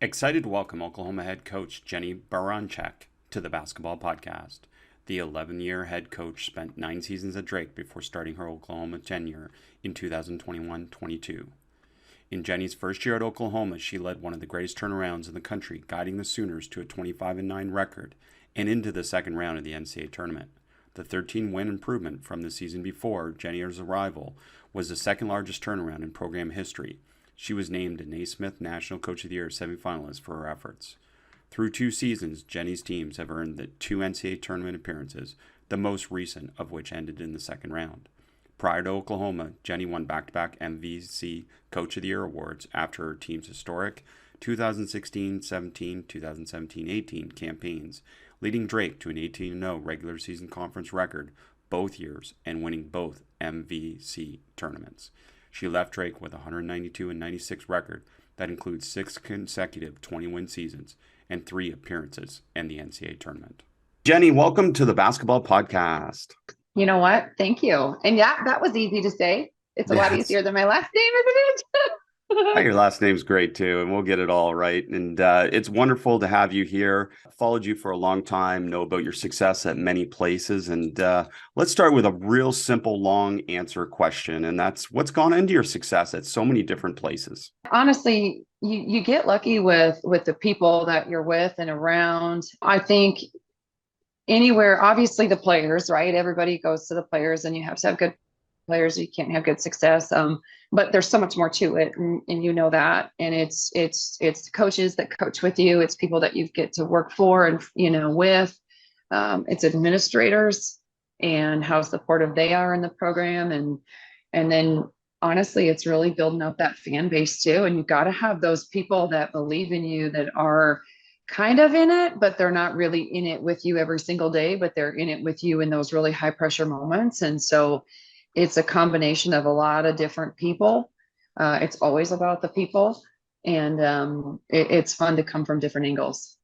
Excited to welcome Oklahoma head coach Jennie Baranczyk to the Basketball Podcast. The 11-year head coach spent 9 seasons at Drake before starting her Oklahoma tenure in 2021-22. In Jennie's first year at Oklahoma, she led one of the greatest turnarounds in the country, guiding the Sooners to a 25-9 record and into the second round of the NCAA Tournament. The 13-win improvement from the season before Jennie's arrival was the second largest turnaround in program history. She was named a Naismith National Coach of the Year semifinalist for her efforts. Through 2 seasons, Jennie's teams have earned the 2 NCAA tournament appearances, the most recent of which ended in the second round. Prior to Oklahoma, Jennie won back-to-back MVC Coach of the Year awards after her team's historic 2016-17, 2017-18 campaigns, leading Drake to an 18-0 regular season conference record both years and winning both MVC tournaments. She left Drake with a 192-96 record that includes 6 consecutive 20-win seasons and 3 appearances in the NCAA tournament. Jennie, welcome to the Basketball Podcast. You know what? Thank you. And yeah, that was easy to say. It's a lot easier than my last name, isn't it? Your last name's great too, and we'll get it all right. And it's wonderful to have you here. Followed you for a long time, know about your success at many places. And let's start with a real simple, long answer question. And that's what's gone into your success at so many different places? Honestly, you get lucky with the people that you're with and around. I think anywhere, obviously the players, right? Everybody goes to the players, and you have to have good players. You can't have good success. But there's so much more to it, and you know that. And it's coaches that coach with you. It's people that you get to work for and with. It's administrators and how supportive they are in the program, and then honestly, it's really building up that fan base too. And you got to have those people that believe in you, that are kind of in it, but they're not really in it with you every single day, but they're in it with you in those really high pressure moments. And so it's a combination of a lot of different people. It's always about the people, and it's fun to come from different angles.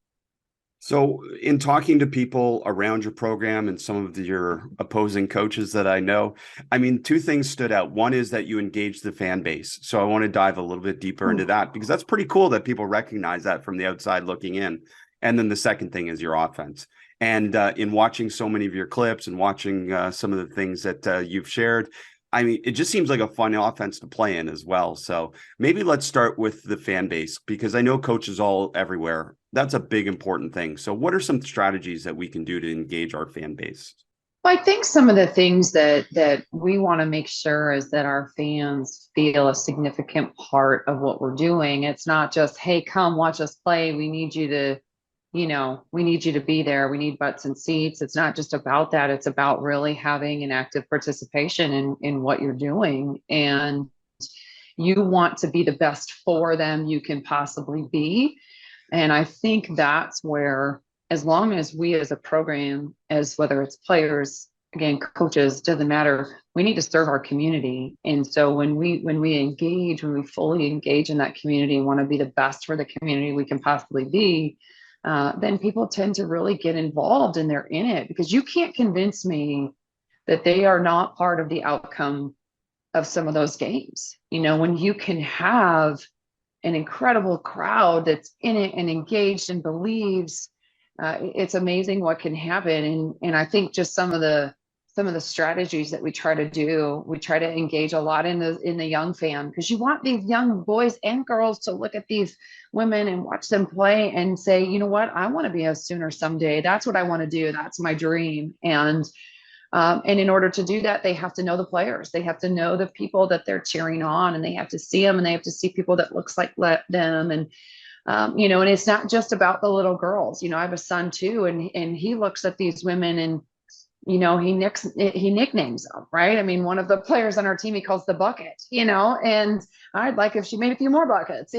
So in talking to people around your program and some of your opposing coaches that I know, 2 things stood out. One is that you engage the fan base. So I want to dive a little bit deeper into that, because that's pretty cool that people recognize that from the outside looking in. And then the second thing is your offense. And in watching so many of your clips and watching some of the things that you've shared, it just seems like a fun offense to play in as well. So maybe let's start with the fan base, because I know coaches all everywhere. That's a big, important thing. So what are some strategies that we can do to engage our fan base? Well, I think some of the things that we want to make sure is that our fans feel a significant part of what we're doing. It's not just, hey, come watch us play. We need you to be there. We need butts and seats. It's not just about that. It's about really having an active participation in what you're doing. And you want to be the best for them you can possibly be. And I think that's where, as long as we as a program, as whether it's players, again, coaches, doesn't matter, we need to serve our community. And so when we fully engage in that community and want to be the best for the community we can possibly be, then people tend to really get involved, and they're in it, because you can't convince me that they are not part of the outcome of some of those games. When you can have an incredible crowd that's in it and engaged and believes, it's amazing what can happen. And I think just some of the strategies that we try to do, we try to engage a lot in the young fan, because you want these young boys and girls to look at these women and watch them play and say, you know what, I want to be a Sooner someday. That's what I want to do. That's my dream. And in order to do that, they have to know the players. They have to know the people that they're cheering on, and they have to see them, and they have to see people that looks like them. And and it's not just about the little girls. I have a son too, and he looks at these women, and he nicknames them, right? One of the players on our team, he calls the bucket, and I'd like if she made a few more buckets,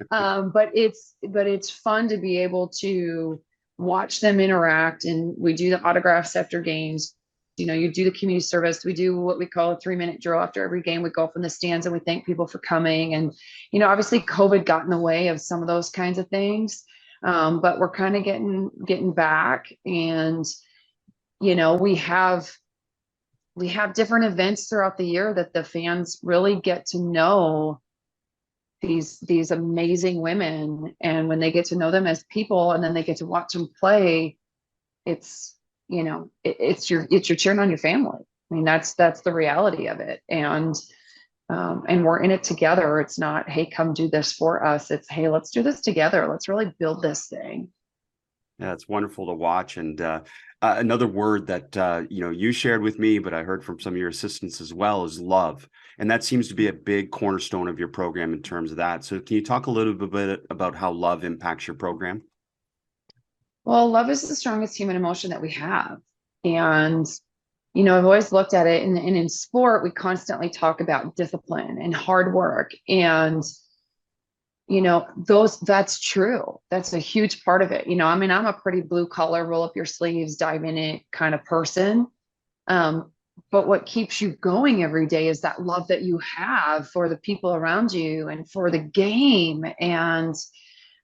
but it's fun to be able to watch them interact. And we do the autographs after games. You do the community service. We do what we call a 3-minute drill after every game. We go up in the stands and we thank people for coming. And, obviously COVID got in the way of some of those kinds of things. But we're kind of getting back, and, we have different events throughout the year that the fans really get to know these amazing women. And when they get to know them as people and then they get to watch them play, it's, it's you're cheering on your family. I mean, that's the reality of it. And we're in it together. It's not, hey, come do this for us. It's, hey, let's do this together. Let's really build this thing. Yeah, it's wonderful to watch. And another word that you shared with me, but I heard from some of your assistants as well, is love. And that seems to be a big cornerstone of your program in terms of that. So can you talk a little bit about how love impacts your program? Well, love is the strongest human emotion that we have. And, I've always looked at it, and in sport, we constantly talk about discipline and hard work. And, that's true. That's a huge part of it. I mean, I'm a pretty blue collar, roll up your sleeves, dive in it kind of person. But what keeps you going every day is that love that you have for the people around you and for the game. And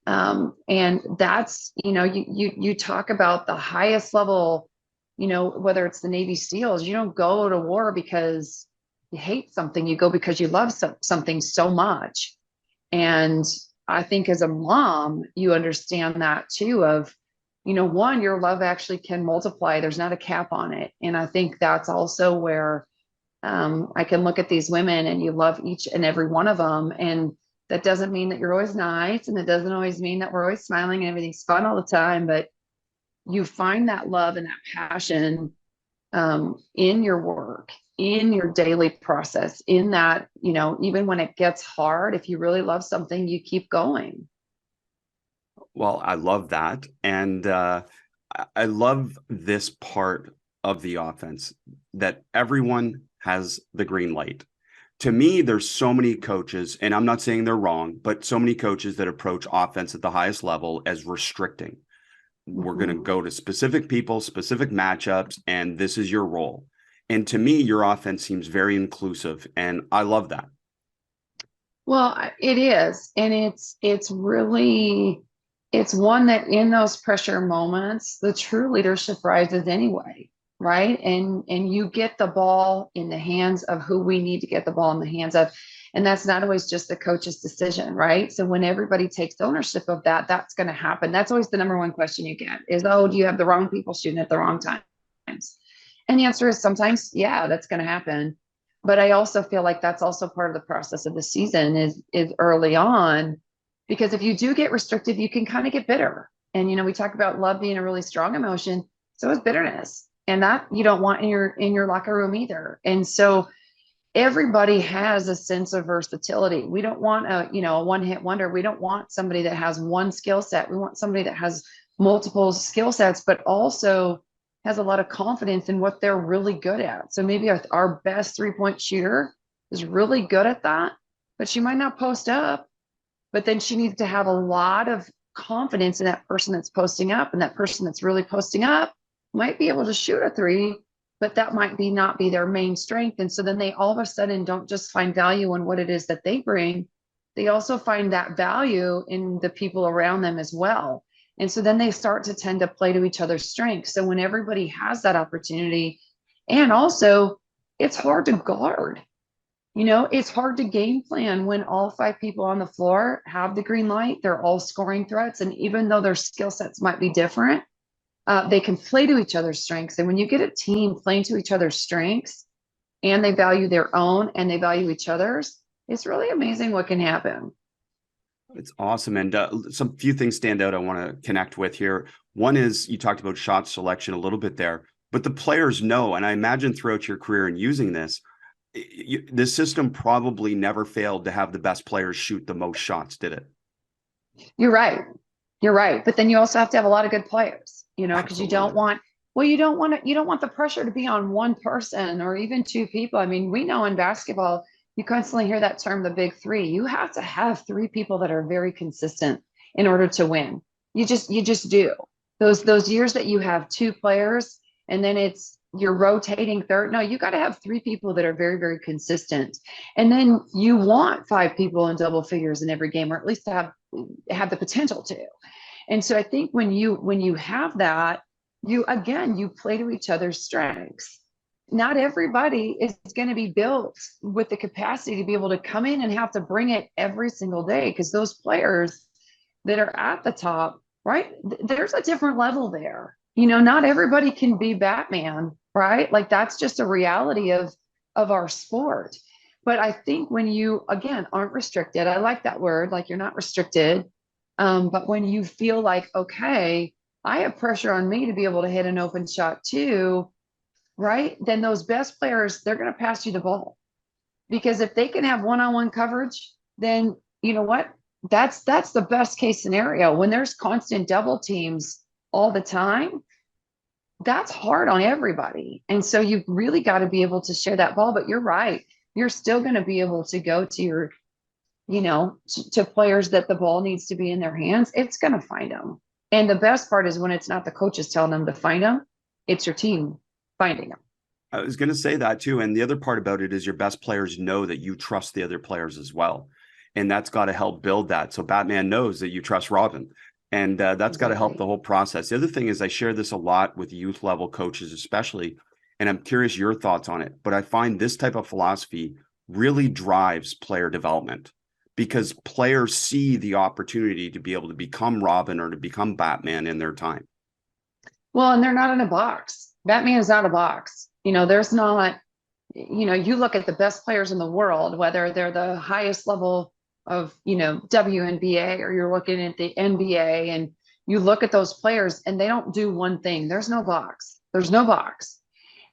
that's, you talk about the highest level, whether it's the Navy SEALs, you don't go to war because you hate something, you go because you love something so much. And I think as a mom, you understand that too, of, one, your love actually can multiply. There's not a cap on it. And I think that's also where I can look at these women and you love each and every one of them. And that doesn't mean that you're always nice. And it doesn't always mean that we're always smiling and everything's fun all the time, but you find that love and that passion in your work, in your daily process, in that, even when it gets hard, if you really love something, you keep going. Well, I love that. And I love this part of the offense, that everyone has the green light. To me, there's so many coaches, and I'm not saying they're wrong, but so many coaches that approach offense at the highest level as restricting. We're going to go to specific people, specific matchups, and this is your role. And to me, your offense seems very inclusive, and I love that. Well, it is. And it's really, it's one that in those pressure moments, the true leadership rises anyway, right? And you get the ball in the hands of who we need to get the ball in the hands of. And that's not always just the coach's decision, right? So when everybody takes ownership of that, that's going to happen. That's always the number one question you get is, oh, do you have the wrong people shooting at the wrong times? And the answer is sometimes, yeah, that's going to happen. But I also feel like that's also part of the process of the season is early on, because if you do get restricted, you can kind of get bitter. And, we talk about love being a really strong emotion. So is bitterness, and that you don't want in your locker room either. And so everybody has a sense of versatility. We don't want a one-hit wonder. We don't want somebody that has one skill set. We want somebody that has multiple skill sets, but also has a lot of confidence in what they're really good at. So maybe our best 3-point shooter is really good at that, but she might not post up, but then she needs to have a lot of confidence in that person that's posting up, and that person that's really posting up might be able to shoot a 3, but that might not be their main strength. And so then they all of a sudden don't just find value in what it is that they bring. They also find that value in the people around them as well. And so then they start to tend to play to each other's strengths. So when everybody has that opportunity, and also it's hard to guard, it's hard to game plan when all 5 people on the floor have the green light, they're all scoring threats. And even though their skill sets might be different, they can play to each other's strengths. And when you get a team playing to each other's strengths and they value their own and they value each other's, it's really amazing what can happen. It's awesome. And some few things stand out I want to connect with here. One is you talked about shot selection a little bit there, but the players know, and I imagine throughout your career in using this, this system probably never failed to have the best players shoot the most shots, did it? You're right. You're right. But then you also have to have a lot of good players, because you don't want the pressure to be on one person or even 2 people. I mean, we know in basketball, you constantly hear that term, the big 3. You have to have 3 people that are very consistent in order to win. You just do. Those years that you have 2 players and then you're rotating third. No, you got to have 3 people that are very, very consistent. And then you want 5 people in double figures in every game, or at least to have the potential to. And so I think when you have that, you play to each other's strengths. not everybody is going to be built with the capacity to be able to come in and have to bring it every single day, because those players that are at the top, right? There's a different level there. Not everybody can be Batman, right? Like that's just a reality of our sport. But I think when you again aren't restricted, I like that word, like you're not restricted. But when you feel like, okay, I have pressure on me to be able to hit an open shot too, right? Then those best players, they're going to pass you the ball, because if they can have one-on-one coverage, then you know what? That's the best case scenario. When there's constant double teams all the time, that's hard on everybody. And so you've really got to be able to share that ball. But you're right. You're still going to be able to go to your, to players that the ball needs to be in their hands. It's going to find them. And the best part is when it's not the coaches telling them to find them, it's your team finding them. I was going to say that too. And the other part about it is your best players know that you trust the other players as well. And that's got to help build that. So Batman knows that you trust Robin. And that's got to help the whole process. The other thing is I share this a lot with youth level coaches, especially, and I'm curious your thoughts on it. But I find this type of philosophy really drives player development, because players see the opportunity to be able to become Robin or to become Batman in their time. Well, and they're not in a box. Batman is not a box. There's not, you look at the best players in the world, whether they're the highest level of, WNBA, or you're looking at the NBA, and you look at those players and they don't do one thing. There's no box. There's no box.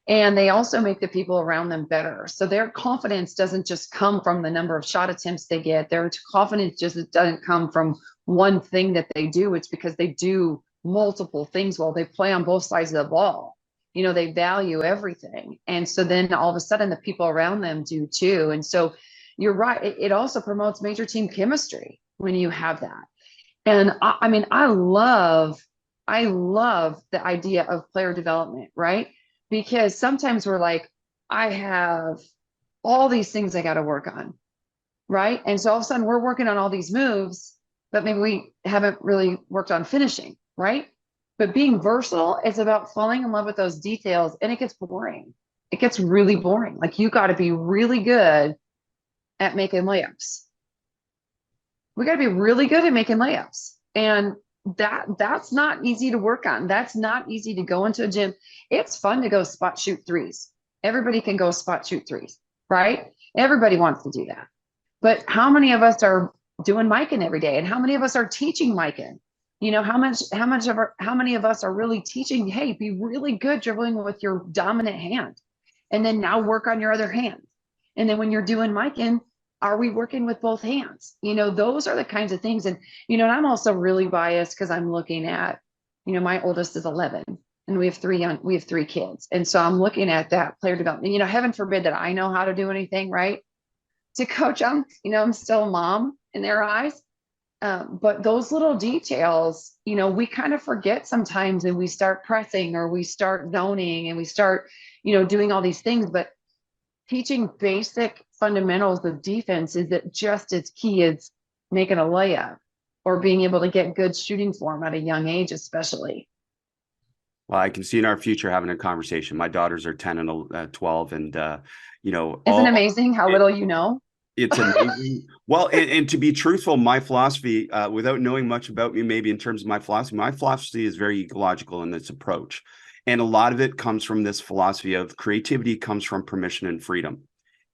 And they also make the people around them better. So their confidence doesn't just come from the number of shot attempts they get. Their confidence just doesn't come from one thing that they do. It's because they do multiple things while they play on both sides of the ball. They value everything. And so then all of a sudden the people around them do too. And so you're right. It also promotes major team chemistry when you have that. And I mean, I love the idea of player development, right? Because sometimes we're like, I have all these things I got to work on, right? And so all of a sudden we're working on all these moves, but maybe we haven't really worked on finishing, right? But being versatile is about falling in love with those details, and it gets boring. It gets really boring. Like you got to be really good at making layups. We got to be really good at making layups. And that's not easy to work on. That's not easy to go into a gym. It's fun to go spot shoot threes. Everybody can go spot shoot threes, right? Everybody wants to do that. But how many of us are doing micing every day? And how many of us are teaching micing? How many of us are really teaching, hey, be really good dribbling with your dominant hand, and then now work on your other hand. And then when you're doing micing, are we working with both hands? Those are the kinds of things. And, and I'm also really biased because I'm looking at, my oldest is 11 and we have three kids. And so I'm looking at that player development, heaven forbid that I know how to do anything, right? To coach them, I'm still a mom in their eyes. But those little details, we kind of forget sometimes, and we start pressing or we start zoning and we start, doing all these things. But teaching basic fundamentals of defense is that just as key as making a layup or being able to get good shooting form at a young age, especially. Well, I can see in our future having a conversation. My daughters are 10 and 12, and isn't it amazing how little you know? It's amazing. Well, and to be truthful, my philosophy, without knowing much about me, maybe in terms of my philosophy is very ecological in its approach. And a lot of it comes from this philosophy of creativity comes from permission and freedom.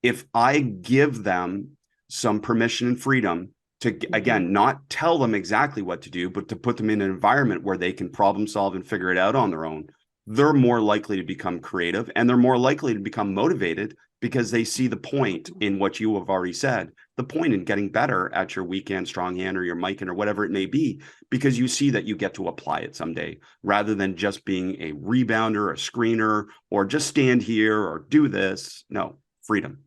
If I give them some permission and freedom to, again, not tell them exactly what to do, but to put them in an environment where they can problem solve and figure it out on their own, they're more likely to become creative, and they're more likely to become motivated because they see the point in what you have already said, the point in getting better at your weekend strong hand or your micing or whatever it may be, because you see that you get to apply it someday rather than just being a rebounder, a screener, or just stand here or do this. No, freedom.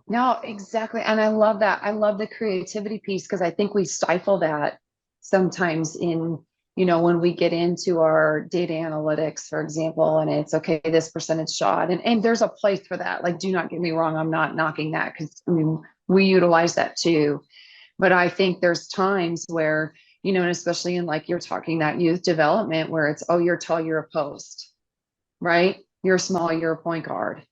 No, exactly. And I love that. I love the creativity piece, because I think we stifle that sometimes in, when we get into our data analytics, for example, and it's okay, this percentage shot, and there's a place for that. Like, do not get me wrong. I'm not knocking that, because we utilize that too. But I think there's times where, and especially in, like you're talking, that youth development where it's, oh, you're tall, you're a post, right? you're small, you're a point guard.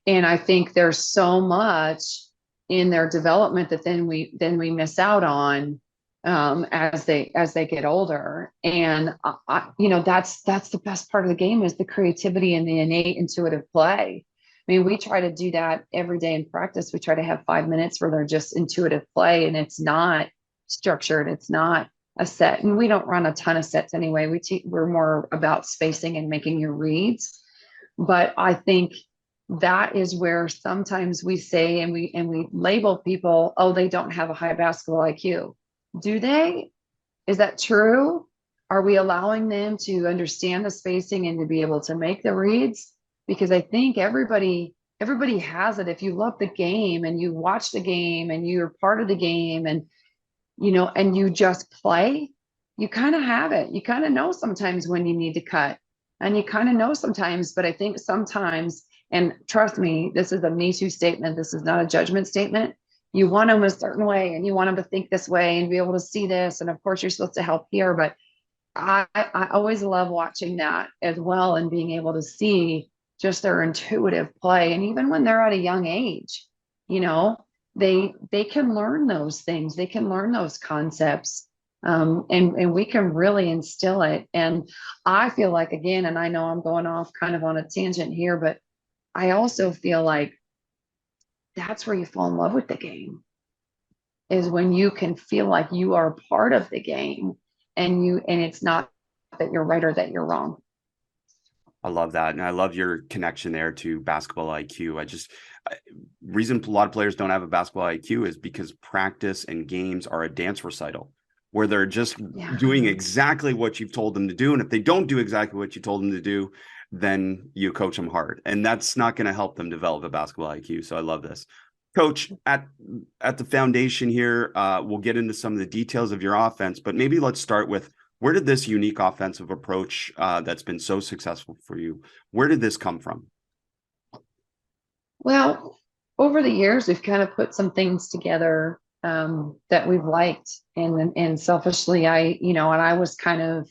And I think there's so much in their development that then we miss out on as they get older. And that's the best part of the game, is the creativity and the innate intuitive play. I mean, we try to do that every day in practice. We try to have 5 minutes where they're just intuitive play, and it's not structured. It's not a set. And we don't run a ton of sets anyway. We're more about spacing and making your reads. But I think that is where sometimes we say, and we label people, oh, they don't have a high basketball IQ. Do they? Is that true? Are we allowing them to understand the spacing and to be able to make the reads? Because I think everybody has it. If you love the game and you watch the game and you're part of the game, and and you just play, you kind of have it. You kind of know sometimes when you need to cut, and you kind of know sometimes. But I think sometimes, and trust me, this is a Me Too statement. This is not a judgment statement. You want them a certain way, and you want them to think this way and be able to see this. And of course, you're supposed to help here. But I always love watching that as well, and being able to see just their intuitive play. And even when they're at a young age, they can learn those things. They can learn those concepts. And we can really instill it. And I feel like, again, and I know I'm going off kind of on a tangent here, but I also feel like that's where you fall in love with the game, is when you can feel like you are a part of the game, and it's not that you're right or that you're wrong. I love that. And I love your connection there to basketball IQ. Reason a lot of players don't have a basketball IQ is because practice and games are a dance recital where they're just doing exactly what you've told them to do. And if they don't do exactly what you told them to do, then you coach them hard. And that's not going to help them develop a basketball IQ. So I love this. Coach, at the foundation here, we'll get into some of the details of your offense, but maybe let's start with, where did this unique offensive approach that's been so successful for you, where did this come from? Well, over the years, we've kind of put some things together that we've liked. And selfishly, and I was kind of,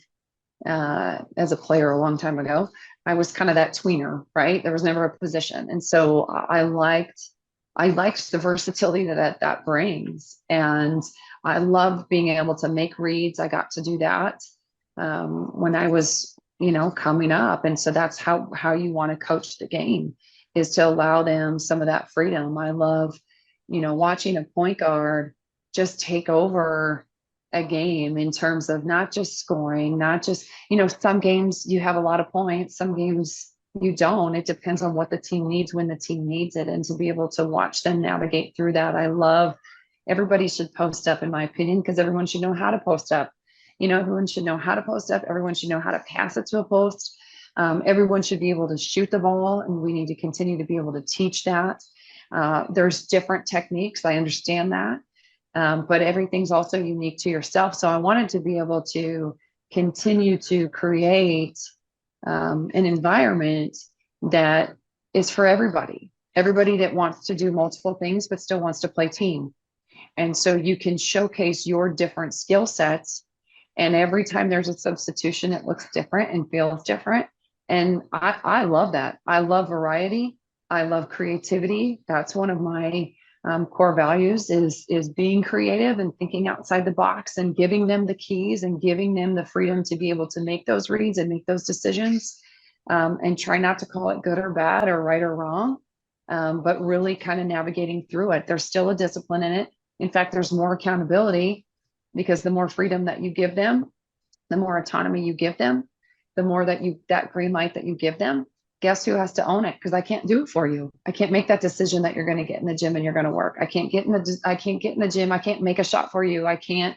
as a player a long time ago, I was kind of that tweener, right? There was never a position. And so I liked the versatility that brings. And I love being able to make reads. I got to do that when I was, coming up. And so that's how you want to coach the game, is to allow them some of that freedom. I love, watching a point guard just take over a game in terms of not just scoring, not just, some games you have a lot of points, some games you don't. It depends on what the team needs when the team needs it. And to be able to watch them navigate through that, I love. Everybody should post up, in my opinion, because everyone should know how to post up. Everyone should know how to post up. Everyone should know how to pass it to a post. Everyone should be able to shoot the ball, and we need to continue to be able to teach that. There's different techniques. I understand that. But everything's also unique to yourself. So I wanted to be able to continue to create an environment that is for everybody that wants to do multiple things, but still wants to play team. And so you can showcase your different skill sets. And every time there's a substitution, it looks different and feels different. And I love that. I love variety. I love creativity. That's one of my core values, is being creative and thinking outside the box, and giving them the keys and giving them the freedom to be able to make those reads and make those decisions, and try not to call it good or bad or right or wrong, but really kind of navigating through it. There's still a discipline in it. In fact, there's more accountability, because the more freedom that you give them, the more autonomy you give them, the more that green light that you give them, guess who has to own it? Because I can't do it for you. I can't make that decision that you're going to get in the gym and you're going to work. I can't get in the gym. I can't make a shot for you. I can't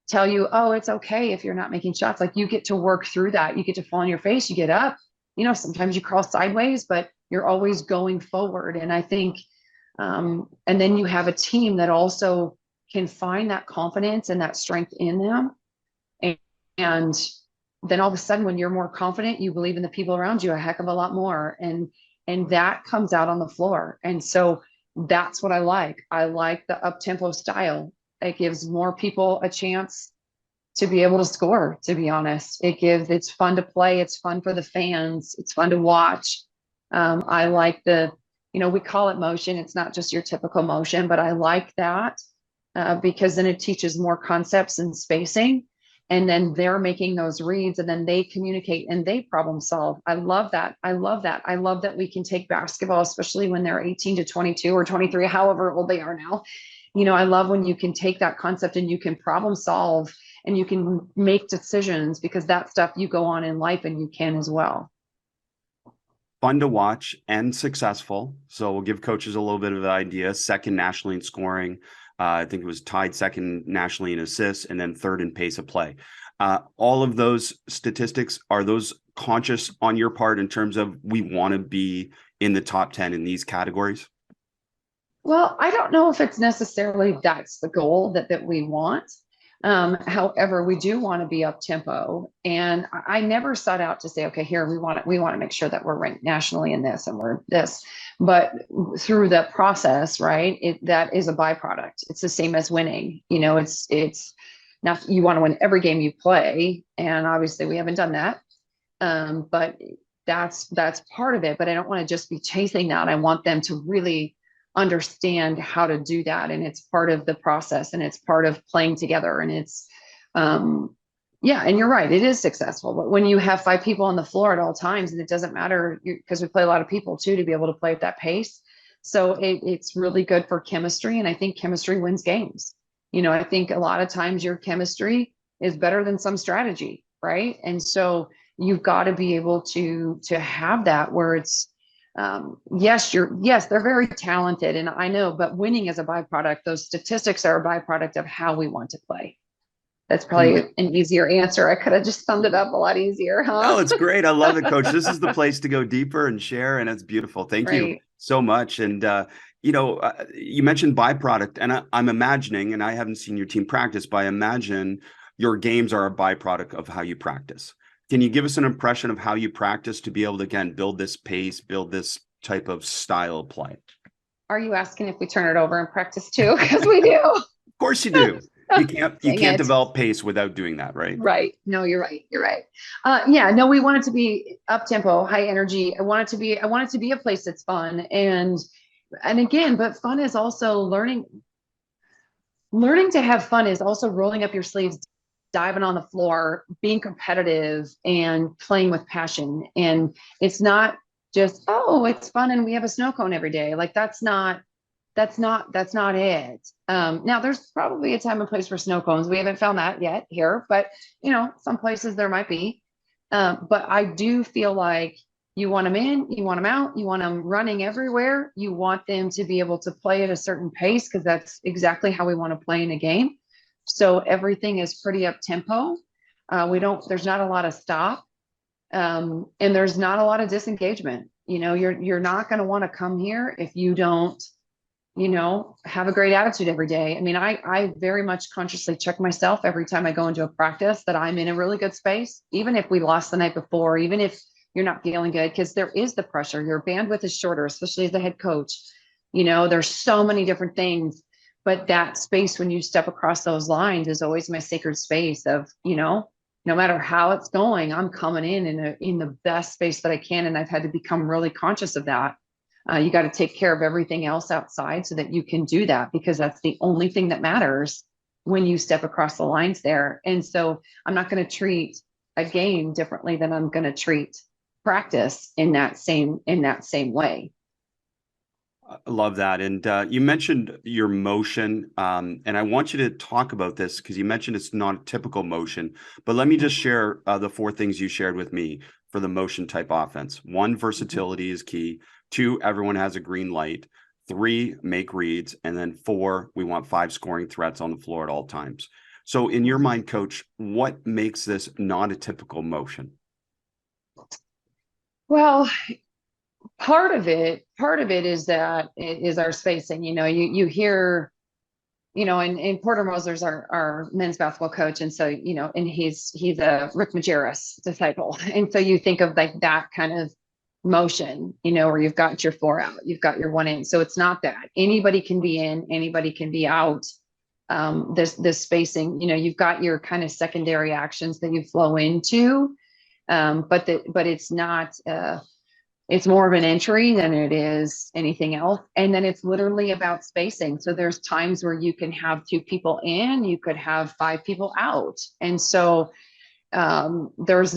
tell you, oh, it's okay if you're not making shots. Like, you get to work through that. You get to fall on your face. You get up. Sometimes you crawl sideways, but you're always going forward. And I think, and then you have a team that also can find that confidence and that strength in them. And then all of a sudden, when you're more confident, you believe in the people around you a heck of a lot more. And that comes out on the floor. And so that's what I like. I like the up-tempo style. It gives more people a chance to be able to score, to be honest. It's fun to play. It's fun for the fans. It's fun to watch. I like we call it motion. It's not just your typical motion, but I like that because then it teaches more concepts and spacing. And then they're making those reads and then they communicate and they problem solve. I love that. I love that. I love that we can take basketball, especially when they're 18 to 22 or 23, however old they are now. I love when you can take that concept and you can problem solve and you can make decisions, because that stuff you go on in life and you can as well. Fun to watch and successful. So we'll give coaches a little bit of an idea. Second nationally in scoring. I think it was tied second nationally in assists and then third in pace of play. All of those statistics, are those conscious on your part in terms of we want to be in the top 10 in these categories? Well, I don't know if it's necessarily that's the goal that we want. However, we do want to be up tempo, and I never sought out to say, okay, here we want to make sure that we're ranked nationally in this and we're this, but through that process, right? That is a byproduct. It's the same as winning. It's now you want to win every game you play, and obviously we haven't done that. But that's part of it. But I don't want to just be chasing that. I want them to really understand how to do that, and it's part of the process and it's part of playing together, and it's and you're right, it is successful. But when you have 5 people on the floor at all times, and it doesn't matter, because we play a lot of people too, to be able to play at that pace, so it's really good for chemistry, and I think chemistry wins games. I think a lot of times your chemistry is better than some strategy, right? And so you've got to be able to have that where it's yes, they're very talented, and I know, but winning is a byproduct. Those statistics are a byproduct of how we want to play. That's probably an easier answer. I could have just summed it up a lot easier, huh? Oh, it's great. I love it, Coach. This is the place to go deeper and share, and it's beautiful. Thank you so much. And, you mentioned byproduct, and I'm imagining, and I haven't seen your team practice, but I imagine your games are a byproduct of how you practice. Can you give us an impression of how you practice to be able to, again, build this pace, build this type of style of play? Are you asking if we turn it over and practice too? Because we do. Of course you do. You can't develop pace without doing that, right? Right. No, you're right. You're right. No, we want it to be up tempo, high energy. I want it to be a place that's fun. And again, but fun is also learning to have fun is also rolling up your sleeves, diving on the floor, being competitive and playing with passion. And it's not just, oh, it's fun and we have a snow cone every day. Like that's not it. Now there's probably a time and place for snow cones. We haven't found that yet here, but some places there might be. But I do feel like you want them in, you want them out, you want them running everywhere. You want them to be able to play at a certain pace, because that's exactly how we want to play in a game. So everything is pretty up tempo. There's not a lot of stop. And there's not a lot of disengagement. You're not going to want to come here if you don't, have a great attitude every day. I mean, I very much consciously check myself every time I go into a practice that I'm in a really good space, even if we lost the night before, even if you're not feeling good, because there is the pressure. Your bandwidth is shorter, especially as the head coach. There's so many different things. But that space, when you step across those lines, is always my sacred space of, no matter how it's going, I'm coming in the best space that I can. And I've had to become really conscious of that. You got to take care of everything else outside so that you can do that, because that's the only thing that matters when you step across the lines there. And so I'm not going to treat a game differently than I'm going to treat practice in that same way. I love that. And you mentioned your motion, and I want you to talk about this because you mentioned it's not a typical motion, but let me just share the 4 things you shared with me for the motion type offense. 1, versatility is key. 2, everyone has a green light. 3, make reads. And then 4, we want 5 scoring threats on the floor at all times. So in your mind, Coach, what makes this not a typical motion? Well, part of it is that it is our spacing. You hear, and Porter Moser's our men's basketball coach. And so, and he's a Rick Majerus disciple. And so you think of like that kind of motion, where you've got your 4 out, you've got your 1 in. So it's not that anybody can be in, anybody can be out. This spacing, you've got your kind of secondary actions that you flow into. But it's not, It's more of an entry than it is anything else. And then it's literally about spacing. So there's times where you can have 2 people in, you could have 5 people out. And so it's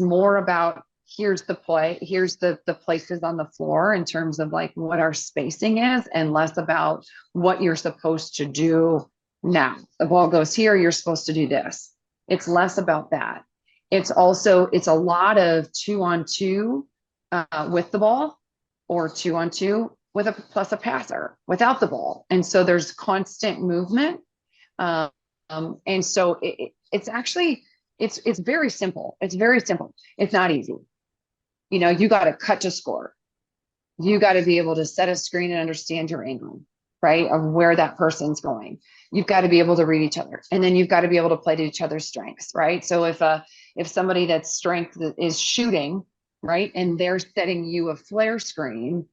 more about, here's the play, here's the places on the floor in terms of like what our spacing is, and less about what you're supposed to do. Now the ball goes here, you're supposed to do this. It's less about that. It's a lot of 2-on-2 with the ball, or 2-on-2 with plus a passer without the ball. And so there's constant movement. And so it's actually, it's very simple. It's very simple. It's not easy. You got to cut to score. You got to be able to set a screen and understand your angle, right? Of where that person's going. You've got to be able to read each other. And then you've got to be able to play to each other's strengths, right? So if somebody that's strength is shooting, right, and they're setting you a flare screen,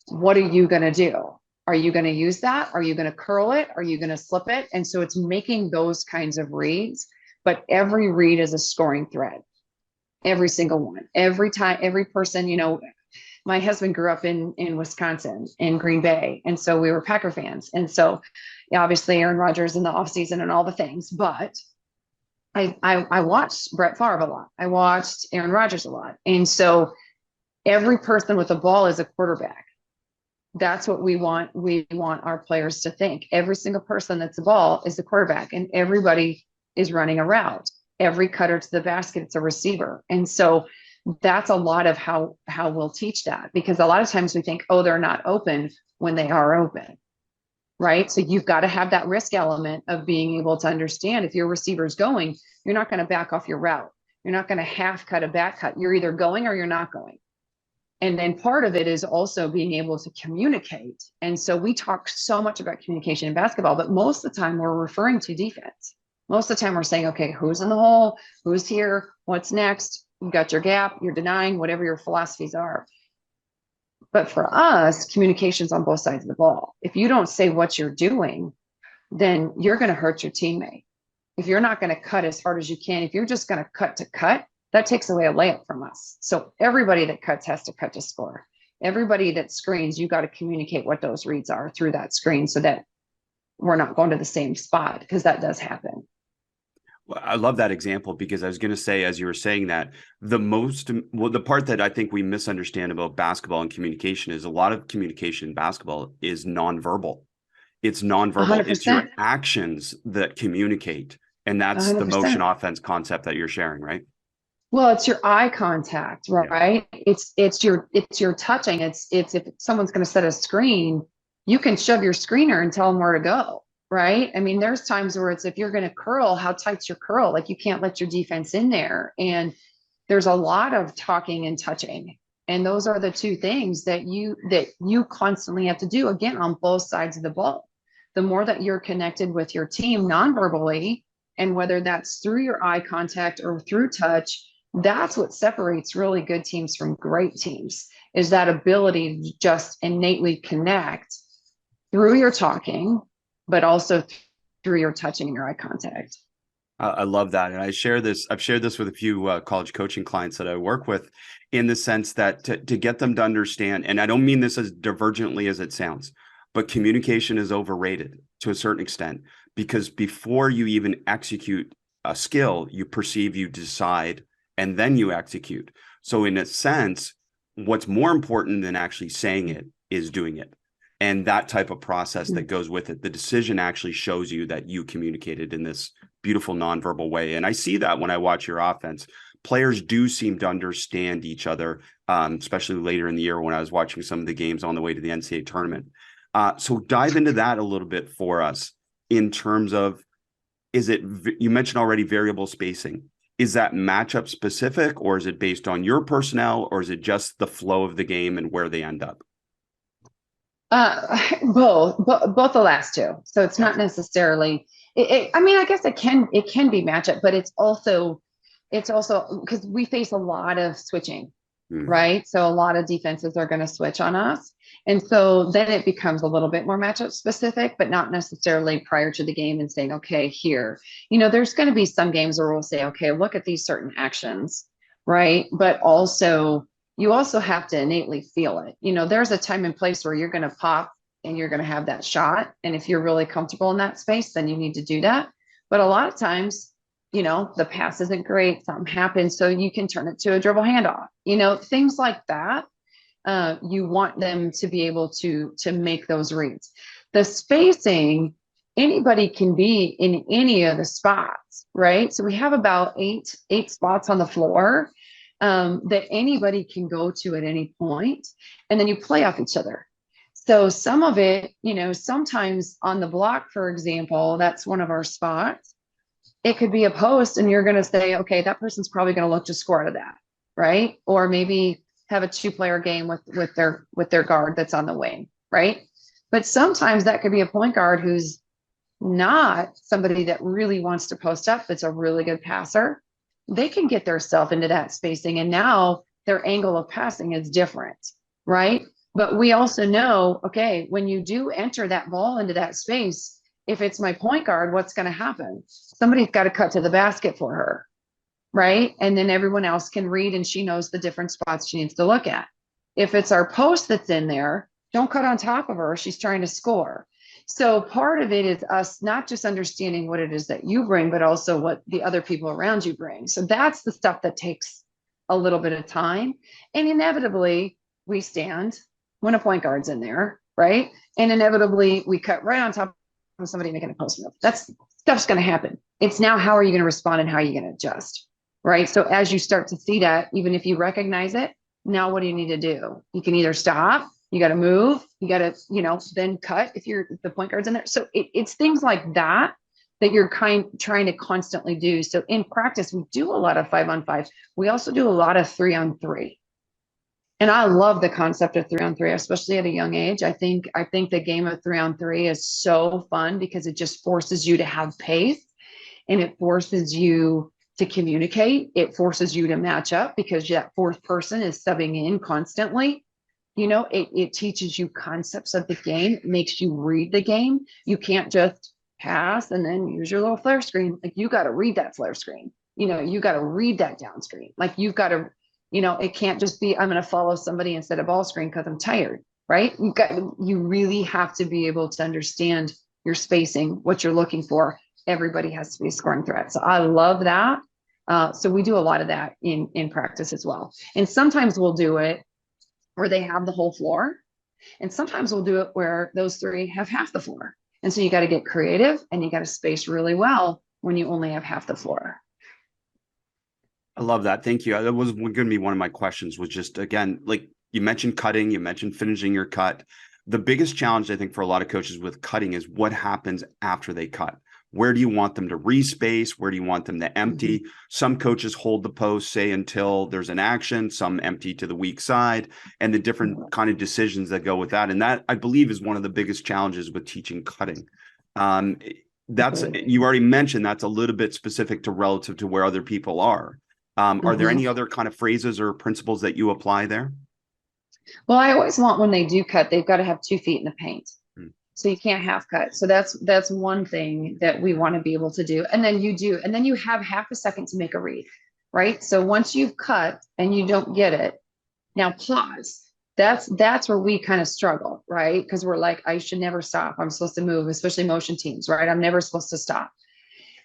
what are you going to do? Are you going to use that? Are you going to curl it? Are you going to slip it? And so it's making those kinds of reads, but every read is a scoring thread. Every single one. Every time, every person, my husband grew up in Wisconsin, in Green Bay. And so we were Packer fans. And so obviously Aaron Rodgers in the offseason and all the things, but I watched Brett Favre a lot. I watched Aaron Rodgers a lot. And so every person with a ball is a quarterback. That's what we want. We want our players to think. Every single person that's a ball is a quarterback, and everybody is running a route. Every cutter to the basket, it's a receiver. And so that's a lot of how we'll teach that, because a lot of times we think, oh, they're not open when they are open. Right. So you've got to have that risk element of being able to understand, if your receiver's going, you're not going to back off your route. You're not going to half cut a back cut. You're either going or you're not going. And then part of it is also being able to communicate. And so we talk so much about communication in basketball, but most of the time we're referring to defense. Most of the time we're saying, okay, who's in the hole? Who's here? What's next? You got your gap, you're denying, whatever your philosophies are. But for us, communication's on both sides of the ball. If you don't say what you're doing, then you're going to hurt your teammate. If you're not going to cut as hard as you can, if you're just going to cut, that takes away a layup from us. So everybody that cuts has to cut to score. Everybody that screens, you got to communicate what those reads are through that screen, so that we're not going to the same spot, because that does happen. Well, I love that example, because I was going to say, as you were saying that, the part that I think we misunderstand about basketball and communication is a lot of communication in basketball is nonverbal. It's nonverbal. 100%. It's your actions that communicate. And that's 100%. The motion offense concept that you're sharing, right? Well, it's your eye contact, right? Yeah. It's your touching. It's if someone's going to set a screen, you can shove your screener and tell them where to go. Right. I mean, there's times where it's, if you're going to curl, how tight's your curl? Like, you can't let your defense in there. And there's a lot of talking and touching. And those are the two things that you constantly have to do, again, on both sides of the ball. The more that you're connected with your team non-verbally, and whether that's through your eye contact or through touch, that's what separates really good teams from great teams, is that ability to just innately connect through your talking, but also through your touching and your eye contact. I love that. And I've shared this with a few college coaching clients that I work with, in the sense that to get them to understand, and I don't mean this as divergently as it sounds, but communication is overrated to a certain extent, because before you even execute a skill, you perceive, you decide, and then you execute. So in a sense, what's more important than actually saying it is doing it. And that type of process that goes with it. The decision actually shows you that you communicated in this beautiful nonverbal way. And I see that when I watch your offense. Players do seem to understand each other, especially later in the year when I was watching some of the games on the way to the NCAA tournament. So dive into that a little bit for us, in terms of, you mentioned already variable spacing. Is that matchup specific, or is it based on your personnel, or is it just the flow of the game and where they end up? Both the last two. So it's not necessarily, I mean, I guess it can be matchup, but it's also because we face a lot of switching, right? So a lot of defenses are going to switch on us. And so then it becomes a little bit more matchup specific, but not necessarily prior to the game and saying, okay, here, there's going to be some games where we'll say, okay, look at these certain actions, right? But also, you also have to innately feel it. There's a time and place where you're going to pop and you're going to have that shot. And if you're really comfortable in that space, then you need to do that. But a lot of times, the pass isn't great, something happens, so you can turn it to a dribble handoff, things like that. You want them to be able to make those reads. The spacing, anybody can be in any of the spots, right? So we have about eight spots on the floor that anybody can go to at any point, and then you play off each other. So some of it, sometimes on the block, for example, that's one of our spots. It could be a post and you're going to say, okay, that person's probably going to look to score out of that, right? Or maybe have a 2-player game with their guard that's on the wing, right? But sometimes that could be a point guard who's not somebody that really wants to post up, that's a really good passer. They can get themselves into that spacing, and now their angle of passing is different, right? But we also know, okay, when you do enter that ball into that space, if it's my point guard, what's going to happen? Somebody's got to cut to the basket for her, right? And then everyone else can read, and she knows the different spots she needs to look at. If it's our post that's in there, don't cut on top of her. She's trying to score. So part of it is us not just understanding what it is that you bring, but also what the other people around you bring. So that's the stuff that takes a little bit of time. And inevitably, we stand when a point guard's in there, right? And inevitably, we cut right on top of somebody making a post move. That's stuff's going to happen. It's now, how are you going to respond and how are you going to adjust, right? So as you start to see that, even if you recognize it, now what do you need to do? You can either stop, you got to move, you got to, then cut if the point guard's in there. So it's things like that you're trying to constantly do. So in practice, we do a lot of 5-on-5. We also do a lot of 3-on-3. And I love the concept of 3-on-3, especially at a young age. I think the game of 3-on-3 is so fun because it just forces you to have pace, and it forces you to communicate. It forces you to match up because that fourth person is subbing in constantly. It teaches you concepts of the game. It makes you read the game. You can't just pass and then use your little flare screen. Like, you got to read that flare screen. You got to read that down screen. Like, you've got to, it can't just be, I'm going to follow somebody instead of ball screen because I'm tired, right? You really have to be able to understand your spacing, what you're looking for. Everybody has to be a scoring threat. So I love that. So we do a lot of that in practice as well. And sometimes we'll do it where they have the whole floor. And sometimes we'll do it where those three have half the floor. And so you got to get creative and you got to space really well when you only have half the floor. I love that. Thank you. That was going to be one of my questions, was just, again, like you mentioned cutting, you mentioned finishing your cut. The biggest challenge, I think, for a lot of coaches with cutting is what happens after they cut. Where do you want them to respace? Where do you want them to empty? Mm-hmm. Some coaches hold the post, say, until there's an action, some empty to the weak side, and the different kind of decisions that go with that. And that, I believe, is one of the biggest challenges with teaching cutting. You already mentioned that's a little bit specific to relative to where other people are. Are there any other kind of phrases or principles that you apply there? Well, I always want, when they do cut, they've got to have 2 feet in the paint. So you can't half cut. So that's one thing that we want to be able to do. And then you have half a second to make a read, right? So once you've cut and you don't get it, now pause. That's where we kind of struggle, right? Because we're like, I should never stop. I'm supposed to move, especially motion teams, right? I'm never supposed to stop.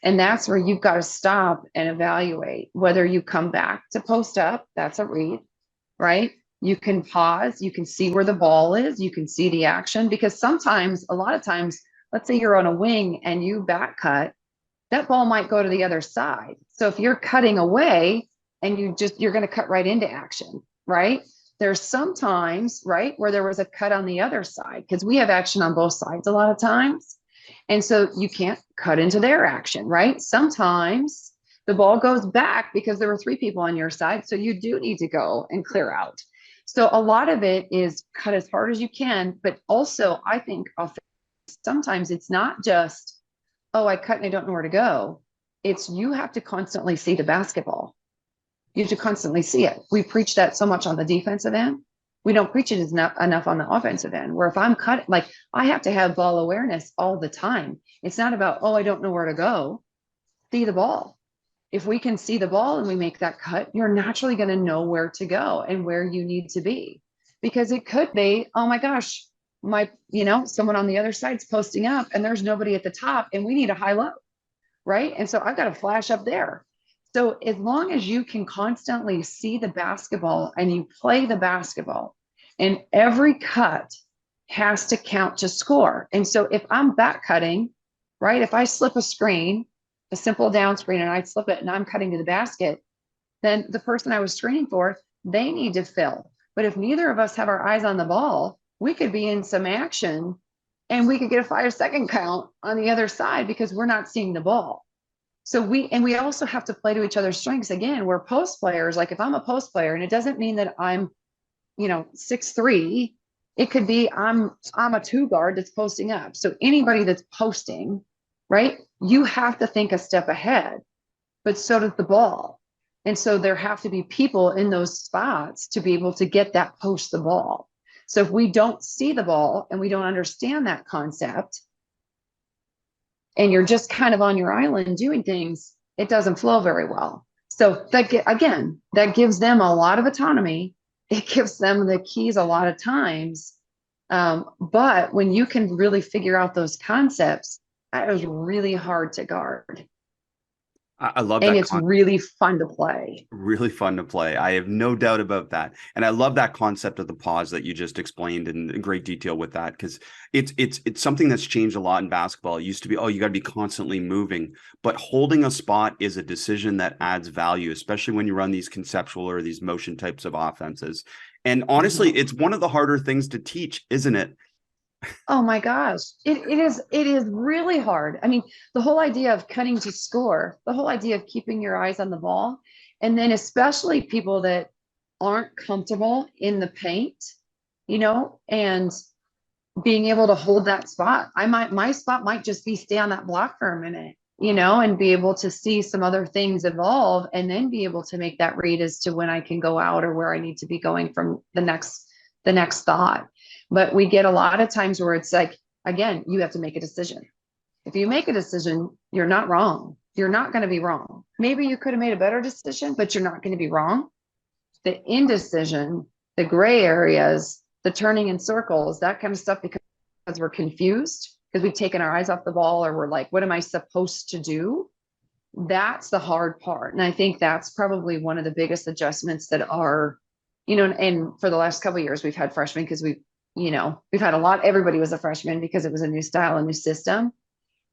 And that's where you've got to stop and evaluate whether you come back to post up. That's a read, right? You can pause, you can see where the ball is, you can see the action, because a lot of times, let's say you're on a wing and you back cut, that ball might go to the other side. So if you're cutting away and you're going to cut right into action, right? There's sometimes, right, where there was a cut on the other side, because we have action on both sides a lot of times. And so you can't cut into their action, right? Sometimes the ball goes back because there were 3 people on your side. So you do need to go and clear out. So a lot of it is cut as hard as you can, but also I think sometimes it's not just, oh, I cut and I don't know where to go. It's, you have to constantly see the basketball. You have to constantly see it. We preach that so much on the defensive end. We don't preach it enough on the offensive end, where if I'm cutting, like, I have to have ball awareness all the time. It's not about, oh, I don't know where to go. See the ball. if we can see the ball and we make that cut, you're naturally going to know where to go and where you need to be. Because it could be, oh my gosh, someone on the other side's posting up and there's nobody at the top and we need a high low, right? And so I've got to flash up there. So as long as you can constantly see the basketball and you play the basketball, and every cut has to count to score. And so if I'm back cutting, right, if I slip a screen, a simple down screen, and I slip it and I'm cutting to the basket, then the person I was screening for, they need to fill. But if neither of us have our eyes on the ball, we could be in some action and we could get a 5-second count on the other side because we're not seeing the ball. So we also have to play to each other's strengths. Again, we're post players. Like if I'm a post player, and it doesn't mean that I'm 6'3", it could be I'm a 2 guard that's posting up. So anybody that's posting, right, you have to think a step ahead, but so does the ball. And so there have to be people in those spots to be able to get that post the ball. So if we don't see the ball and we don't understand that concept, and you're just kind of on your island doing things, it doesn't flow very well. So that gives them a lot of autonomy. It gives them the keys a lot of times. But when you can really figure out those concepts, that is really hard to guard. I love that. And it's really fun to play. Really fun to play. I have no doubt about that. And I love that concept of the pause that you just explained in great detail with that, because it's something that's changed a lot in basketball. It used to be, oh, you got to be constantly moving, but holding a spot is a decision that adds value, especially when you run these conceptual or these motion types of offenses. And honestly, it's one of the harder things to teach, isn't it? Oh my gosh. It is really hard. I mean, the whole idea of cutting to score, the whole idea of keeping your eyes on the ball, and then especially people that aren't comfortable in the paint, and being able to hold that spot. My spot might just be stay on that block for a minute, and be able to see some other things evolve and then be able to make that read as to when I can go out or where I need to be going from the next thought. But we get a lot of times where it's like, again, you have to make a decision. If you make a decision, you're not wrong. You're not going to be wrong. Maybe you could have made a better decision, but you're not going to be wrong. The indecision, the gray areas, the turning in circles, that kind of stuff, because we're confused, because we've taken our eyes off the ball, or we're like, what am I supposed to do? That's the hard part. And I think that's probably one of the biggest adjustments that are, and for the last couple of years, we've had freshmen because we've had everybody was a freshman because it was a new style, a new system.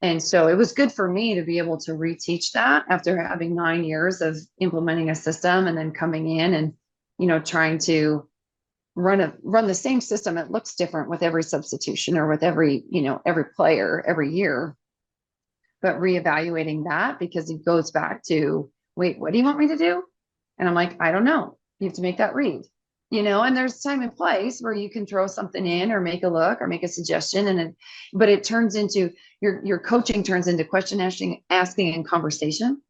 And so it was good for me to be able to reteach that after having 9 years of implementing a system and then coming in and, trying to run the same system. It looks different with every substitution or with every player every year, but reevaluating that, because it goes back to, wait, what do you want me to do? And I'm like, I don't know. You have to make that read. And there's time and place where you can throw something in or make a look or make a suggestion. But it turns into your coaching turns into question asking and conversation,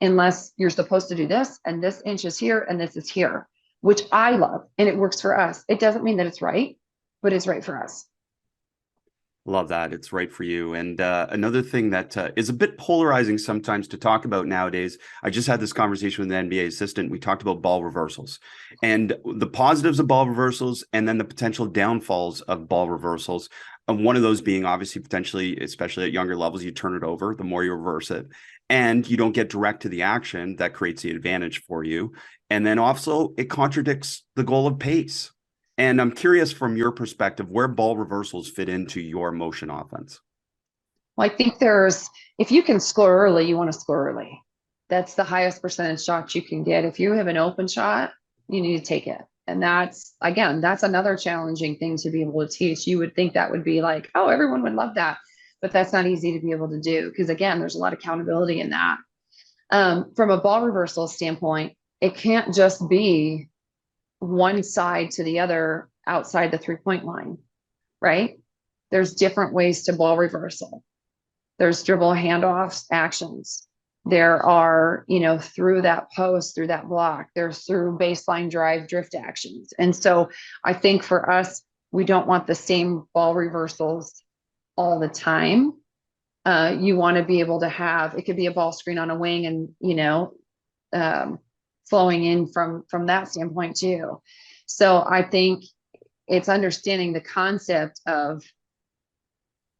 unless you're supposed to do this and this inch is here and this is here, which I love. And it works for us. It doesn't mean that it's right, but it's right for us. Love that. It's right for you. And another thing that is a bit polarizing sometimes to talk about nowadays, I just had this conversation with an NBA assistant. We talked about ball reversals and the positives of ball reversals and then the potential downfalls of ball reversals. And one of those being obviously potentially, especially at younger levels, you turn it over, the more you reverse it, and you don't get direct to the action. That creates the advantage for you. And then also it contradicts the goal of pace. And I'm curious from your perspective, where ball reversals fit into your motion offense. Well, I think if you can score early, you want to score early. That's the highest percentage shot you can get. If you have an open shot, you need to take it. And that's another challenging thing to be able to teach. You would think that would be like, oh, everyone would love that. But that's not easy to be able to do, because again, there's a lot of accountability in that. From a ball reversal standpoint, it can't just be one side to the other outside the 3-point line, right? There's different ways to ball reversal. There's dribble handoffs actions. There are, through that post, through that block, there's through baseline drive drift actions. And so I think for us, we don't want the same ball reversals all the time. You want to be able to have, it could be a ball screen on a wing and, flowing in from that standpoint too. So I think it's understanding the concept of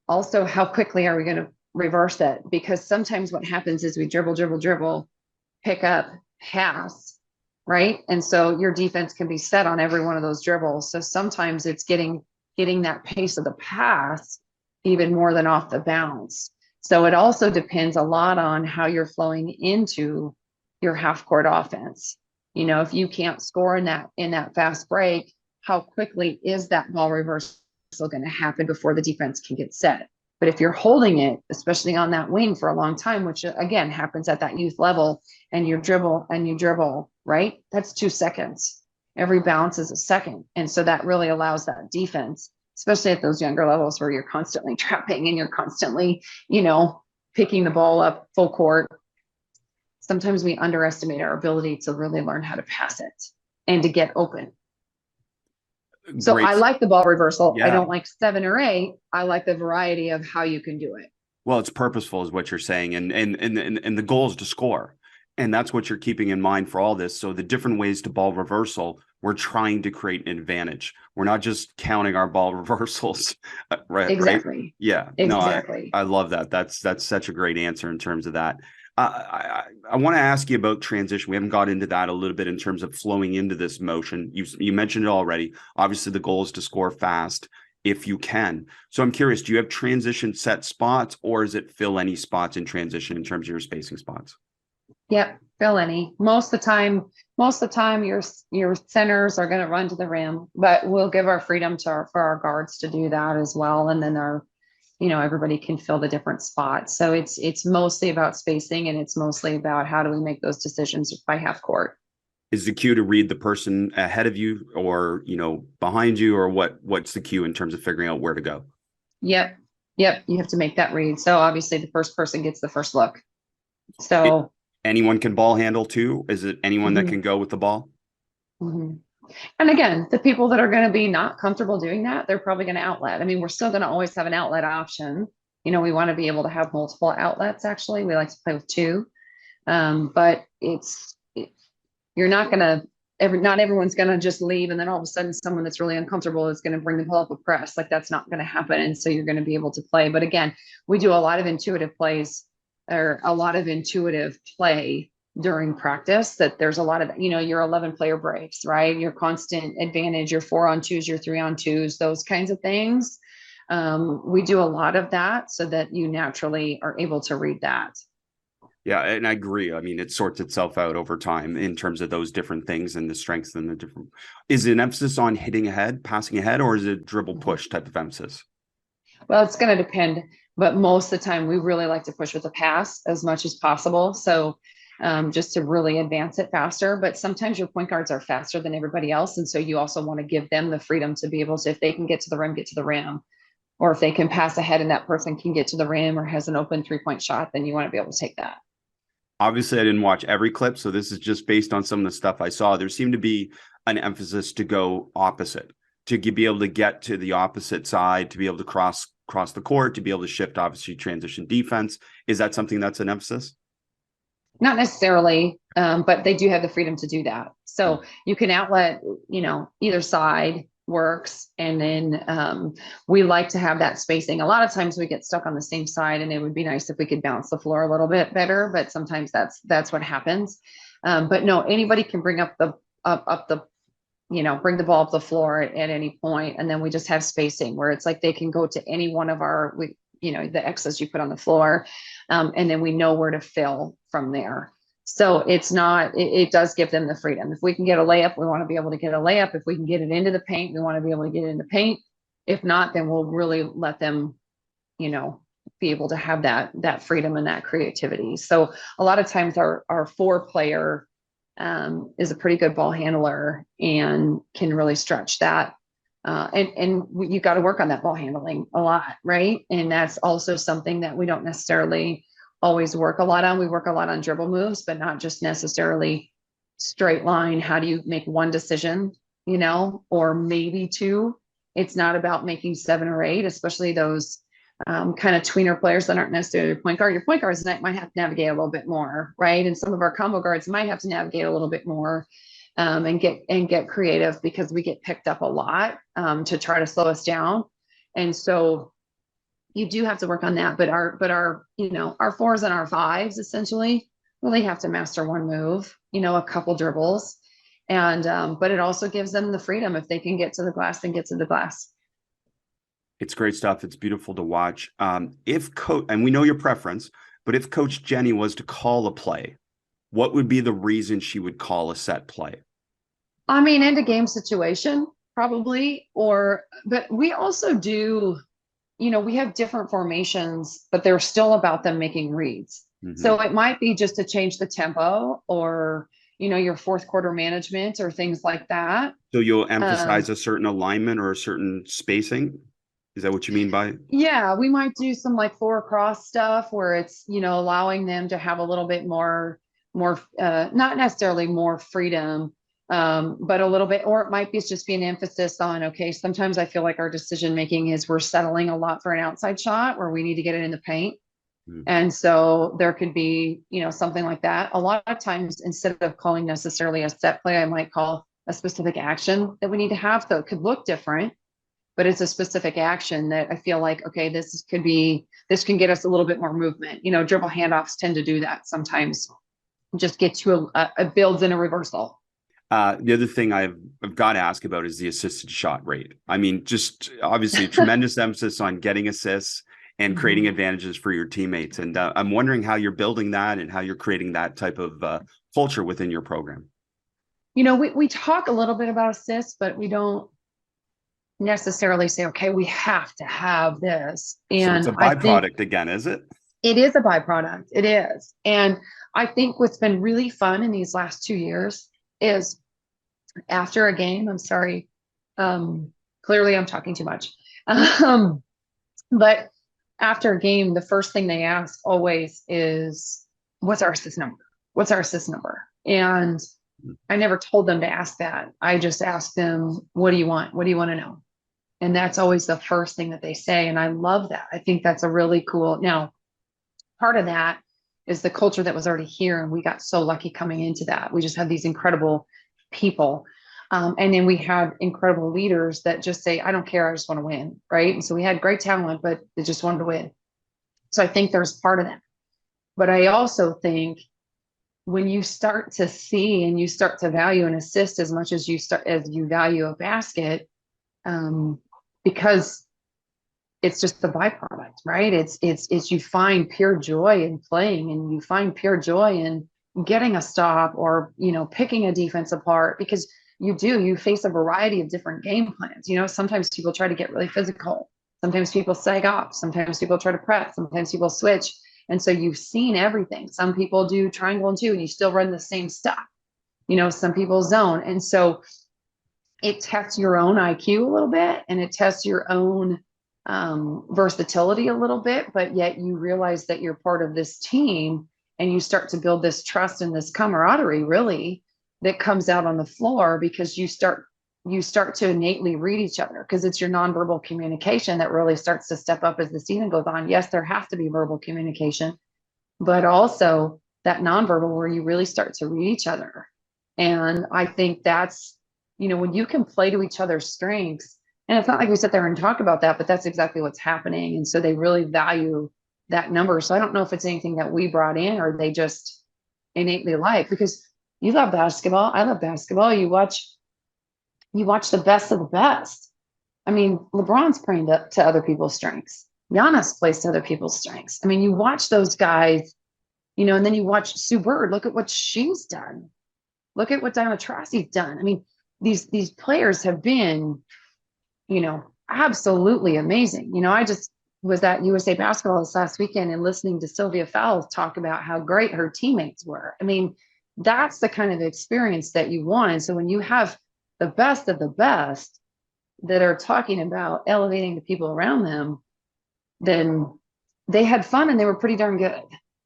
also how quickly are we going to reverse it? Because sometimes what happens is we dribble, pick up, pass, right? And so your defense can be set on every one of those dribbles. So sometimes it's getting that pace of the pass even more than off the bounce. So it also depends a lot on how you're flowing into your half court offense. If you can't score in that fast break, how quickly is that ball reversal going to happen before the defense can get set? But if you're holding it, especially on that wing for a long time, which again happens at that youth level, and you dribble, right? That's 2 seconds. Every bounce is a second. And so that really allows that defense, especially at those younger levels where you're constantly trapping and you're constantly, picking the ball up full court. Sometimes we underestimate our ability to really learn how to pass it and to get open. So I like the ball reversal. Yeah. I don't like 7 or 8. I like the variety of how you can do it. Well, it's purposeful is what you're saying. And the goal is to score. And that's what you're keeping in mind for all this. So the different ways to ball reversal, we're trying to create an advantage. We're not just counting our ball reversals. Right. Exactly. Right? Yeah. Exactly. No, I love that. That's such a great answer in terms of that. I want to ask you about transition. We haven't got into that a little bit in terms of flowing into this motion. You mentioned it already. Obviously, the goal is to score fast if you can. So I'm curious, do you have transition set spots, or is it fill any spots in transition in terms of your spacing spots? Yep, fill any. Most of the time your centers are going to run to the rim, but we'll give our freedom for our guards to do that as well. And then everybody can fill the different spots. So it's mostly about spacing, and it's mostly about how do we make those decisions by half court. Is the cue to read the person ahead of you or, behind you, or what's the cue in terms of figuring out where to go? Yep. You have to make that read. So obviously the first person gets the first look. So anyone can ball handle too? Is it anyone that can go with the ball? Mm-hmm. And again, the people that are going to be not comfortable doing that, they're probably going to outlet. I mean, we're still going to always have an outlet option. We want to be able to have multiple outlets. Actually, we like to play with 2. But you're not going to, not everyone's going to just leave. And then all of a sudden someone that's really uncomfortable is going to bring the ball up a press. Like that's not going to happen. And so you're going to be able to play. But again, we do a lot of intuitive plays, or a lot of intuitive play during practice, that there's a lot of, your 11 player breaks, right? Your constant advantage, your 4-on-2s, your 3-on-2s, those kinds of things. We do a lot of that so that you naturally are able to read that. Yeah, and I agree. I mean, it sorts itself out over time in terms of those different things and the strengths and the different. Is it an emphasis on hitting ahead, passing ahead, or is it dribble push type of emphasis? Well, it's going to depend, but most of the time we really like to push with a pass as much as possible. So just to really advance it faster. But sometimes your point guards are faster than everybody else. And so you also want to give them the freedom to be able to, if they can get to the rim, or if they can pass ahead and that person can get to the rim or has an open 3-point shot, then you want to be able to take that. Obviously, I didn't watch every clip, so this is just based on some of the stuff I saw. There seemed to be an emphasis to go opposite, to be able to get to the opposite side, to be able to cross the court, to be able to shift, obviously, transition defense. Is that something that's an emphasis? Not necessarily, but they do have the freedom to do that. So you can outlet, either side works. And then we like to have that spacing. A lot of times we get stuck on the same side, and it would be nice if we could bounce the floor a little bit better, but sometimes that's what happens. But no, anybody can bring up the bring the ball up the floor at any point. And then we just have spacing where it's like they can go to any one of the X's you put on the floor. And then we know where to fill from there. So it does give them the freedom. If we can get a layup, we want to be able to get a layup. If we can get it into the paint, we want to be able to get it into paint. If not, then we'll really let them, be able to have that freedom and that creativity. So a lot of times our 4-player is a pretty good ball handler and can really stretch that. And you got to work on that ball handling a lot, right? And that's also something that we don't necessarily always work a lot on. We work a lot on dribble moves, but not just necessarily straight line. How do you make one decision, or maybe 2? It's not about making 7 or 8, especially those kind of tweener players that aren't necessarily your point guard. Your point guards might have to navigate a little bit more, right? And some of our combo guards might have to navigate a little bit more, and get creative, because we get picked up a lot, to try to slow us down. And so you do have to work on that. But our our fours and our fives essentially really have to master one move, a couple dribbles. And but it also gives them the freedom. If they can get to the glass, then get to the glass. It's great stuff. It's beautiful to watch. If coach, and we know your preference, but if Coach Jennie was to call a play, what would be the reason she would call a set play? I mean, end of game situation, probably. But we also do, we have different formations, but they're still about them making reads. Mm-hmm. So it might be just to change the tempo, or, your fourth quarter management or things like that. So you'll emphasize a certain alignment or a certain spacing? Is that what you mean by? Yeah, we might do some like floor across stuff where it's, allowing them to have a little bit more, not necessarily more freedom, but a little bit, or it might be just be an emphasis on, okay, sometimes I feel like our decision-making is we're settling a lot for an outside shot where we need to get it in the paint. Mm. And so there could be, something like that. A lot of times, instead of calling necessarily a set play, I might call a specific action that we need to have. So it could look different, but it's a specific action that I feel like, okay, this can get us a little bit more movement. Dribble handoffs tend to do that sometimes. Just get you a builds in a reversal. The other thing I've got to ask about is the assisted shot rate. I mean, just obviously tremendous emphasis on getting assists and creating advantages for your teammates. And I'm wondering how you're building that and how you're creating that type of culture within your program. We talk a little bit about assists, but we don't necessarily say, okay, we have to have this. And so it's a byproduct again, is it? It is a byproduct. It is. And I think what's been really fun in these last 2 years is after a game, I'm sorry, clearly I'm talking too much. But after a game, the first thing they ask always is, what's our assist number? What's our assist number? And I never told them to ask that. I just asked them, what do you want? What do you want to know? And that's always the first thing that they say. And I love that. I think that's a really cool. Now, part of that is the culture that was already here. And we got so lucky coming into that. We just had these incredible people. And then we had incredible leaders that just say, I don't care, I just want to win, right? And so we had great talent, but they just wanted to win. So I think there's part of that. But I also think when you start to see and you start to value an assist as much as you value a basket, because it's just the byproduct, right? It's you find pure joy in playing, and you find pure joy in getting a stop, or, picking a defense apart, because you face a variety of different game plans. Sometimes people try to get really physical. Sometimes people sag off. Sometimes people try to press. Sometimes people switch. And so you've seen everything. Some people do triangle and two, and you still run the same stuff. Some people zone. And so it tests your own IQ a little bit, and it tests your own versatility a little bit, but yet you realize that you're part of this team, and you start to build this trust and this camaraderie, really, that comes out on the floor, because you start to innately read each other, because it's your nonverbal communication that really starts to step up as the season goes on. Yes, there has to be verbal communication, but also that nonverbal where you really start to read each other. And I think that's, when you can play to each other's strengths, and it's not like we sit there and talk about that, but that's exactly what's happening. And so they really value that number. So I don't know if it's anything that we brought in or they just innately like, because you love basketball. I love basketball. You watch the best of the best. I mean, LeBron's playing to other people's strengths. Giannis plays to other people's strengths. I mean, you watch those guys, and then you watch Sue Bird. Look at what she's done. Look at what Diana Taurasi's done. I mean, these players have been, absolutely amazing. I just was at USA Basketball this last weekend and listening to Sylvia Fowles talk about how great her teammates were. I mean, that's the kind of experience that you want. And so when you have the best of the best that are talking about elevating the people around them, then they had fun and they were pretty darn good.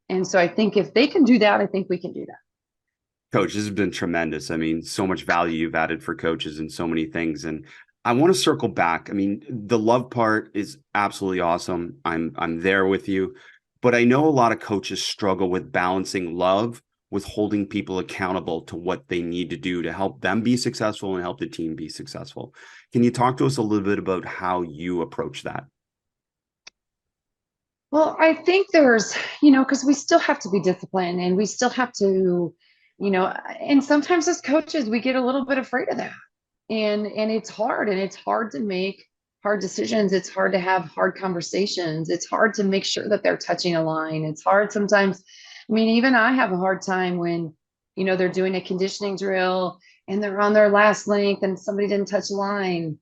And so I think if they can do that, I think we can do that. Coach, this has been tremendous. I mean, so much value you've added for coaches and so many things. And I want to circle back. I mean, the love part is absolutely awesome. I'm there with you, but I know a lot of coaches struggle with balancing love with holding people accountable to what they need to do to help them be successful and help the team be successful. Can you talk to us a little bit about how you approach that? Well, I think there's, because we still have to be disciplined and we still have to, and sometimes as coaches, we get a little bit afraid of that. And it's hard to make hard decisions. It's hard to have hard conversations. It's hard to make sure that they're touching a line. It's hard sometimes. I mean, even I have a hard time when, they're doing a conditioning drill and they're on their last length and somebody didn't touch a line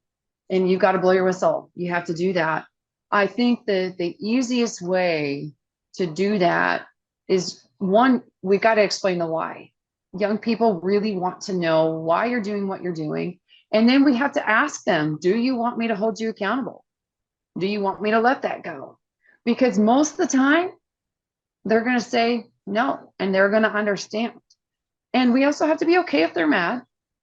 and you've got to blow your whistle. You have to do that. I think that the easiest way to do that is one, we got to explain the why. Young people really want to know why you're doing what you're doing. And then we have to ask them, do you want me to hold you accountable? Do you want me to let that go? Because most of the time, they're going to say no, and they're going to understand. And we also have to be okay if they're mad.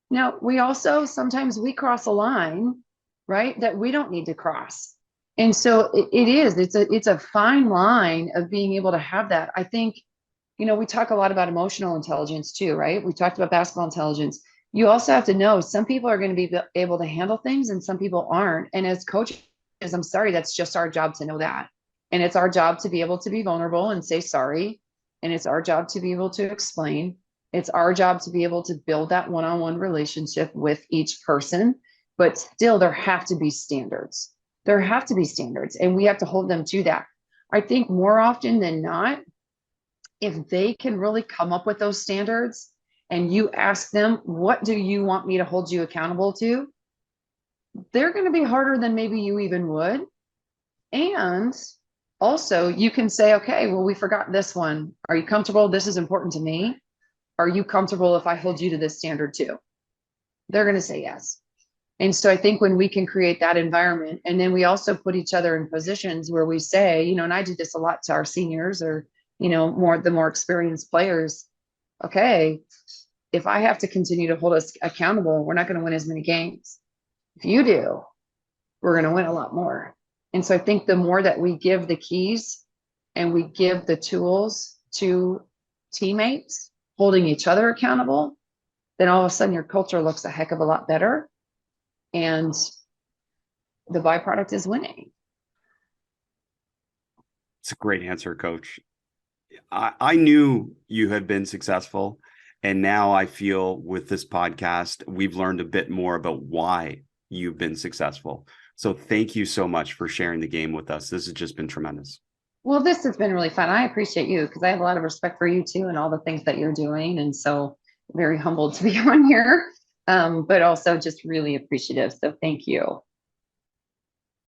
Now, we also, sometimes we cross a line, right, that we don't need to cross. And so it's a fine line of being able to have that. I think, we talk a lot about emotional intelligence too, right? We talked about basketball intelligence. You also have to know some people are going to be able to handle things and some people aren't. And as coaches, I'm sorry, that's just our job to know that. And it's our job to be able to be vulnerable and say sorry. And it's our job to be able to explain. It's our job to be able to build that one-on-one relationship with each person. But still, there have to be standards. There have to be standards, and we have to hold them to that. I think more often than not, if they can really come up with those standards and you ask them, what do you want me to hold you accountable to? They're going to be harder than maybe you even would. And also you can say, okay, well, we forgot this one. Are you comfortable? This is important to me. Are you comfortable if I hold you to this standard too? They're going to say yes. And so I think when we can create that environment, and then we also put each other in positions where we say, and I do this a lot to our seniors or, the more experienced players. Okay, if I have to continue to hold us accountable, we're not going to win as many games. If you do, we're going to win a lot more. And so I think the more that we give the keys and we give the tools to teammates holding each other accountable, then all of a sudden your culture looks a heck of a lot better. And the byproduct is winning. It's a great answer, Coach. I knew you had been successful, and now I feel with this podcast, we've learned a bit more about why you've been successful. So thank you so much for sharing the game with us. This has just been tremendous. Well, this has been really fun. I appreciate you because I have a lot of respect for you too and all the things that you're doing. And so very humbled to be on here, but also just really appreciative. So thank you.